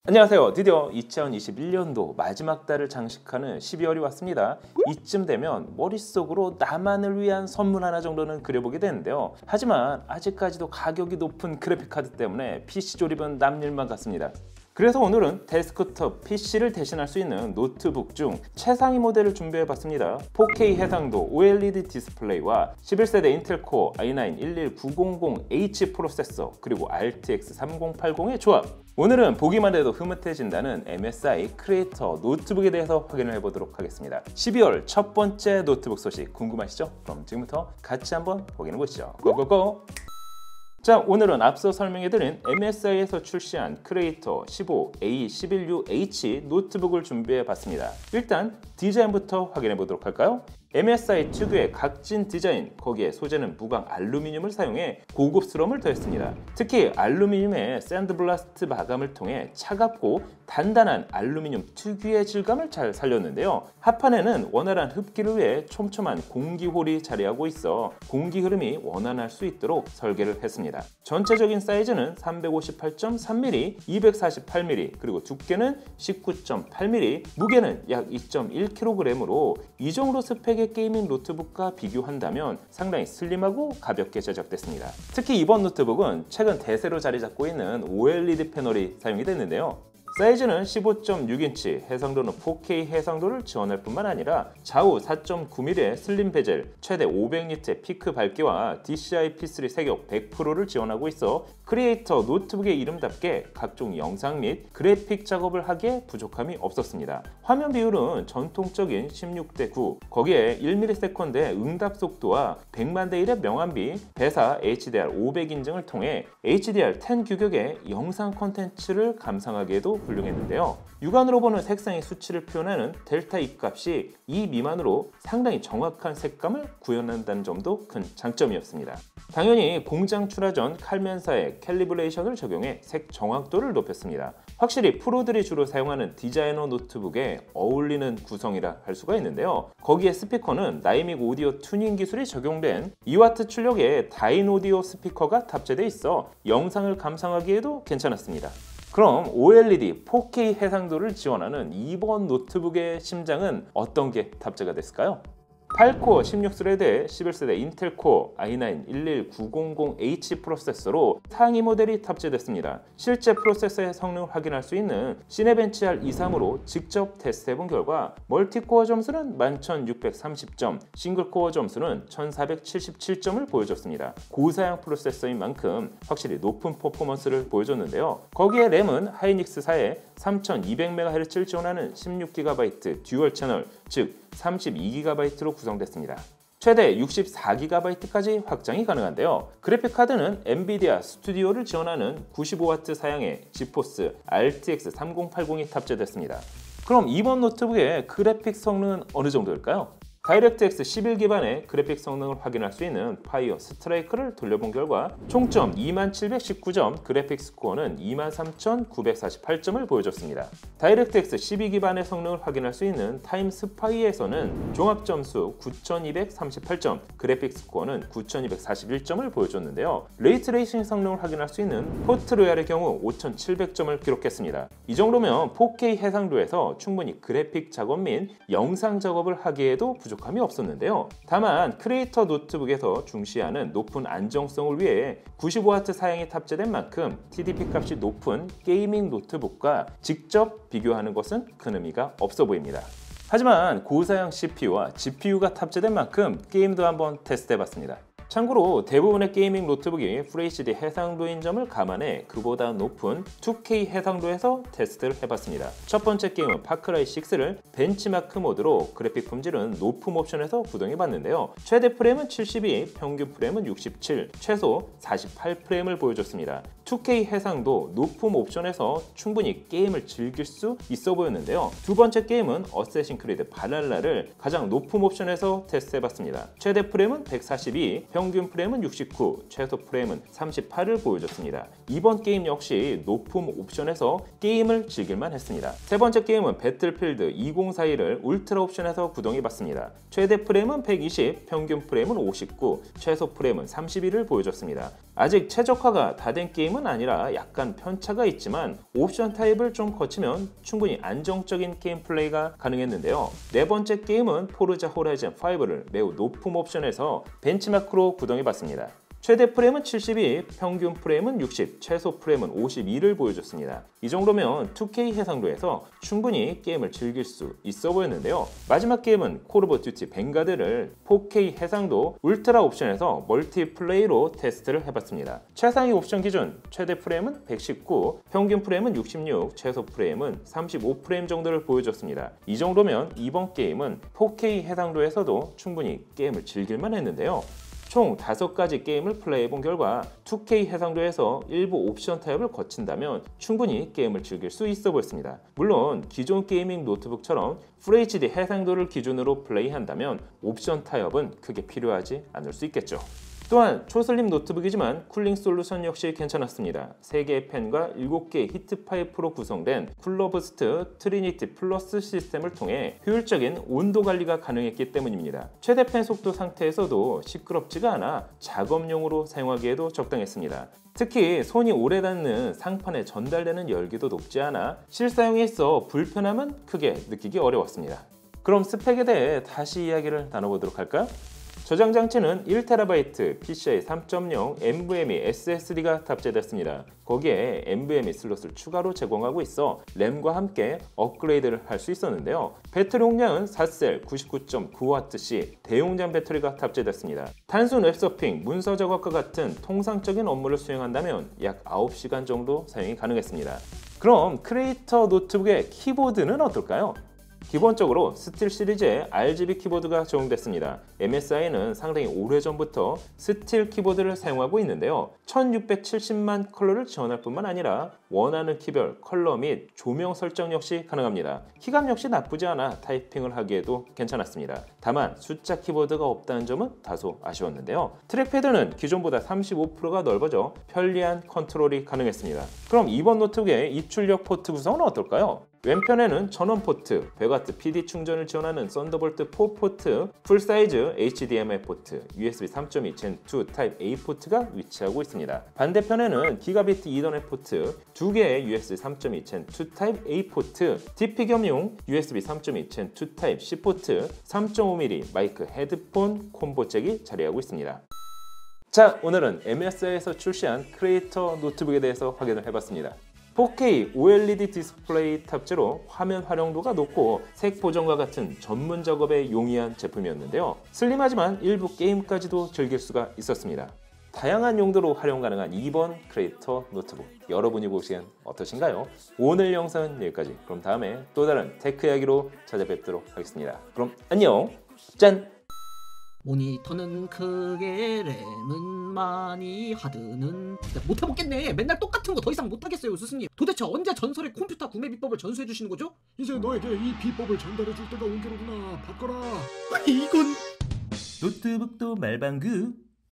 안녕하세요. 드디어 2021년도 마지막 달을 장식하는 12월이 왔습니다. 이쯤 되면 머릿속으로 나만을 위한 선물 하나 정도는 그려보게 되는데요. 하지만 아직까지도 가격이 높은 그래픽카드 때문에 PC 조립은 남일만 같습니다. 그래서 오늘은 데스크톱 PC를 대신할 수 있는 노트북 중 최상위 모델을 준비해봤습니다. 4K 해상도 OLED 디스플레이와 11세대 인텔 코어 i9 11900H 프로세서 그리고 RTX 3080의 조합. 오늘은 보기만 해도 흐뭇해진다는 MSI 크리에이터 노트북에 대해서 확인을 해보도록 하겠습니다. 12월 첫 번째 노트북 소식 궁금하시죠? 그럼 지금부터 같이 한번 확인해보시죠. 고고고! 자, 오늘은 앞서 설명해드린 MSI에서 출시한 크리에이터 15A11UH 노트북을 준비해봤습니다. 일단 디자인부터 확인해보도록 할까요? MSI 특유의 각진 디자인, 거기에 소재는 무광 알루미늄을 사용해 고급스러움을 더했습니다. 특히 알루미늄의 샌드블라스트 마감을 통해 차갑고 단단한 알루미늄 특유의 질감을 잘 살렸는데요. 하판에는 원활한 흡기를 위해 촘촘한 공기홀이 자리하고 있어 공기 흐름이 원활할 수 있도록 설계를 했습니다. 전체적인 사이즈는 358.3mm, 248mm, 그리고 두께는 19.8mm, 무게는 약 2.1kg으로 이 정도 스펙의 게이밍 노트북과 비교한다면 상당히 슬림하고 가볍게 제작됐습니다. 특히 이번 노트북은 최근 대세로 자리 잡고 있는 OLED 패널이 사용이 됐는데요. 사이즈는 15.6인치, 해상도는 4K 해상도를 지원할 뿐만 아니라 좌우 4.9mm의 슬림 베젤, 최대 500니트의 피크 밝기와 DCI P3 세격 100%를 지원하고 있어 크리에이터 노트북의 이름답게 각종 영상 및 그래픽 작업을 하기에 부족함이 없었습니다. 화면 비율은 전통적인 16:9, 거기에 1ms의 응답 속도와 100만 대 1의 명암비, 배사 HDR 500 인증을 통해 HDR10 규격의 영상 콘텐츠를 감상하기에도 훌륭했는데요. 육안으로 보는 색상의 수치를 표현하는 델타 E 값이 2 미만으로 상당히 정확한 색감을 구현한다는 점도 큰 장점이었습니다. 당연히 공장 출하 전 칼면사의 캘리브레이션을 적용해 색 정확도를 높였습니다. 확실히 프로들이 주로 사용하는 디자이너 노트북에 어울리는 구성이라 할 수가 있는데요. 거기에 스피커는 나이믹 오디오 튜닝 기술이 적용된 2W 출력의 다인오디오 스피커가 탑재되어 있어 영상을 감상하기에도 괜찮았습니다. 그럼 OLED 4K 해상도를 지원하는 이번 노트북의 심장은 어떤 게 탑재가 됐을까요? 8코어 16스레드의 11세대 인텔 코어 i9 11900H 프로세서로 상위 모델이 탑재됐습니다. 실제 프로세서의 성능을 확인할 수 있는 시네벤치 R23으로 직접 테스트해본 결과 멀티코어 점수는 11630점, 싱글코어 점수는 1477점을 보여줬습니다. 고사양 프로세서인 만큼 확실히 높은 퍼포먼스를 보여줬는데요. 거기에 램은 하이닉스사의 3200MHz를 지원하는 16GB 듀얼 채널, 즉 32GB로 구성됐습니다. 최대 64GB까지 확장이 가능한데요. 그래픽카드는 엔비디아 스튜디오를 지원하는 95W 사양의 지포스 RTX 3080이 탑재됐습니다. 그럼 이번 노트북의 그래픽 성능은 어느 정도일까요? 다이렉트X 11 기반의 그래픽 성능을 확인할 수 있는 파이어 스트라이크를 돌려본 결과 총점 2719점, 그래픽 스코어는 23948점을 보여줬습니다. 다이렉트X 12 기반의 성능을 확인할 수 있는 타임 스파이에서는 종합점수 9238점, 그래픽 스코어는 9241점을 보여줬는데요. 레이트레이싱 성능을 확인할 수 있는 포트로얄의 경우 5700점을 기록했습니다. 이 정도면 4K 해상도에서 충분히 그래픽 작업 및 영상 작업을 하기에도 부족함이 없었는데요. 다만 크리에이터 노트북에서 중시하는 높은 안정성을 위해 95W 사양이 탑재된 만큼 TDP 값이 높은 게이밍 노트북과 직접 비교하는 것은 큰 의미가 없어 보입니다. 하지만 고사양 CPU와 GPU가 탑재된 만큼 게임도 한번 테스트해봤습니다. 참고로 대부분의 게이밍 노트북이 FHD 해상도인 점을 감안해 그보다 높은 2K 해상도에서 테스트를 해봤습니다. 첫 번째 게임은 파크라이 6를 벤치마크 모드로 그래픽 품질은 높음 옵션에서 구동해봤는데요. 최대 프레임은 72, 평균 프레임은 67, 최소 48프레임을 보여줬습니다. 2K 해상도 높음 옵션에서 충분히 게임을 즐길 수 있어 보였는데요. 두 번째 게임은 어쌔신 크리드 발랄라를 가장 높음 옵션에서 테스트해봤습니다. 최대 프레임은 142, 평균 프레임은 69, 최소 프레임은 38을 보여줬습니다. 이번 게임 역시 높음 옵션에서 게임을 즐길만 했습니다. 세 번째 게임은 배틀필드 2042를 울트라 옵션에서 구동해봤습니다. 최대 프레임은 120, 평균 프레임은 59, 최소 프레임은 31을 보여줬습니다. 아직 최적화가 다 된 게임은 게임은 아니라 약간 편차가 있지만 옵션 타입을 좀 거치면 충분히 안정적인 게임 플레이가 가능했는데요. 네 번째 게임은 포르자 호라이즌 5를 매우 높은 옵션에서 벤치마크로 구동해봤습니다. 최대 프레임은 72, 평균 프레임은 60, 최소 프레임은 52를 보여줬습니다. 이 정도면 2K 해상도에서 충분히 게임을 즐길 수 있어 보였는데요. 마지막 게임은 콜 오브 듀티 뱅가드를 4K 해상도 울트라 옵션에서 멀티플레이로 테스트를 해봤습니다. 최상위 옵션 기준 최대 프레임은 119, 평균 프레임은 66, 최소 프레임은 35프레임 정도를 보여줬습니다. 이 정도면 이번 게임은 4K 해상도에서도 충분히 게임을 즐길만 했는데요. 총 5가지 게임을 플레이해본 결과 2K 해상도에서 일부 옵션 타협을 거친다면 충분히 게임을 즐길 수 있어 보였습니다. 물론 기존 게이밍 노트북처럼 FHD 해상도를 기준으로 플레이한다면 옵션 타협은 크게 필요하지 않을 수 있겠죠. 또한 초슬림 노트북이지만 쿨링 솔루션 역시 괜찮았습니다. 3개의 팬과 7개의 히트 파이프로 구성된 쿨러부스트 트리니티 플러스 시스템을 통해 효율적인 온도 관리가 가능했기 때문입니다. 최대 팬 속도 상태에서도 시끄럽지가 않아 작업용으로 사용하기에도 적당했습니다. 특히 손이 오래 닿는 상판에 전달되는 열기도 높지 않아 실사용에 있어 불편함은 크게 느끼기 어려웠습니다. 그럼 스펙에 대해 다시 이야기를 나눠보도록 할까요? 저장 장치는 1TB PCIe 3.0 NVMe SSD가 탑재됐습니다. 거기에 NVMe 슬롯을 추가로 제공하고 있어 램과 함께 업그레이드를 할 수 있었는데요. 배터리 용량은 4셀 99.9Wc 대용량 배터리가 탑재됐습니다. 단순 웹서핑, 문서 작업과 같은 통상적인 업무를 수행한다면 약 9시간 정도 사용이 가능했습니다. 그럼 크리에이터 노트북의 키보드는 어떨까요? 기본적으로 스틸 시리즈의 RGB 키보드가 적용됐습니다. MSI는 상당히 오래전부터 스틸 키보드를 사용하고 있는데요. 1670만 컬러를 지원할 뿐만 아니라 원하는 키별, 컬러 및 조명 설정 역시 가능합니다. 키감 역시 나쁘지 않아 타이핑을 하기에도 괜찮았습니다. 다만 숫자 키보드가 없다는 점은 다소 아쉬웠는데요. 트랙패드는 기존보다 35%가 넓어져 편리한 컨트롤이 가능했습니다. 그럼 이번 노트북의 입출력 포트 구성은 어떨까요? 왼편에는 전원 포트, 100W PD 충전을 지원하는 썬더볼트 4 포트, 풀사이즈 HDMI 포트, USB 3.2 Gen2 타입 A 포트가 위치하고 있습니다. 반대편에는 기가비트 이더넷 포트, 2개의 USB 3.2 Gen2 타입 A 포트, DP 겸용 USB 3.2 Gen2 타입 C 포트, 3.5mm 마이크 헤드폰 콤보 잭이 자리하고 있습니다. 자, 오늘은 MSI에서 출시한 크리에이터 노트북에 대해서 확인을 해봤습니다. 4K OLED 디스플레이 탑재로 화면 활용도가 높고 색 보정과 같은 전문 작업에 용이한 제품이었는데요. 슬림하지만 일부 게임까지도 즐길 수가 있었습니다. 다양한 용도로 활용 가능한 이번 크리에이터 노트북, 여러분이 보시기엔 어떠신가요? 오늘 영상은 여기까지. 그럼 다음에 또 다른 테크 이야기로 찾아뵙도록 하겠습니다. 그럼 안녕! 짠! 모니터는 크게, 램은 많이, 하드는 못해먹겠네. 맨날 똑같은 거 더 이상 못하겠어요, 스승님. 도대체 언제 전설의 컴퓨터 구매 비법을 전수해 주시는 거죠? 이제 너에게 이 비법을 전달해 줄 때가 온 게로구나. 바꿔라. 이건 노트북도 말방구